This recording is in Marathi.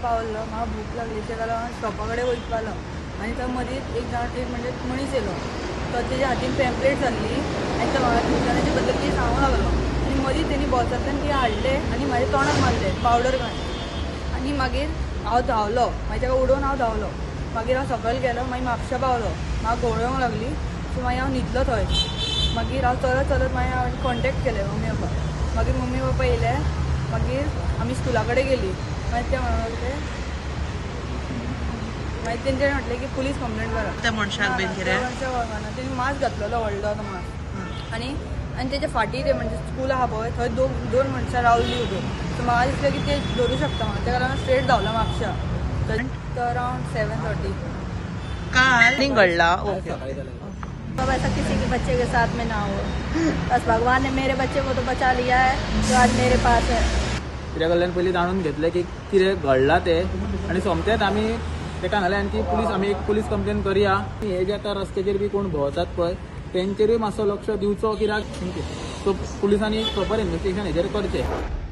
पावलो म्हाका भूक लागली तेका लागून शॉपा कडेन वयतालो आनी तो मदींच एक म्हणजे मनीस येयलो तो तेज्या हातीन पॅम्पलेट जाल्ली आनी तो म्हाका ट्युशनाचे बद्दल कितें सांगूंक लागलो आनी मदींच तेणी बोल्सांतल्यान कितें हाडलें आनी म्हाज्या तोंडाक मारलें पावडर घालून आनी मागीर हांव धांवलो मागीर ताका उडोवन हांव धांवलो मागीर हांव सकयल गेलो मागीर म्हापशा पावलो म्हाका घोळोवंक लागली सो मागीर हांव न्हिदलो थंय मागीर हांव चलत चलत मागीर हांवें कॉन्टेक्ट केलें मम्मी पप्पा मागीर मम्मी पप्पा येयले मागीर आमी स्कुला कडेन गेली मागीर ते म्हणले मागीर तेंच्यानी म्हटलें की पुलीस कंप्लेंट करा त्या मनशाक बीन कितें मनशाक वळखना तेणी मास्क घातलेलो व्हडलो तो मास्क आनी तेच्या फाटीं ते म्हणजे स्कूल आहा पळय थंय दोन मनशां रावल्लीं उबीं सो म्हाका दिसलें की ते धरूं शकता म्हणून तेका लागून स्ट्रेट धांवलो म्हापशा तो अरावंड 7:30 काल निघडला ओके अब ऐसा किसी के बच्चे के साथ में ना हो बस भगवान ने मेरे बच्चे को तो बचा लिया है जो आज मेरे पास है कित्या कडल्यान पयलीं जाणून घेतलें की कितें घडलां तें आनी सोमतेच आमी ताका सांगलें की आमी एक पुलीस कंप्लेन करया हे जे आतां रस्त्याचेर बी कोण भोंवतात पळय तेंचेरूय मातसो लक्ष दिवचो कित्याक सो पुलिसांनी प्रॉपर इन्वेस्टिगेशन हेजेर करचें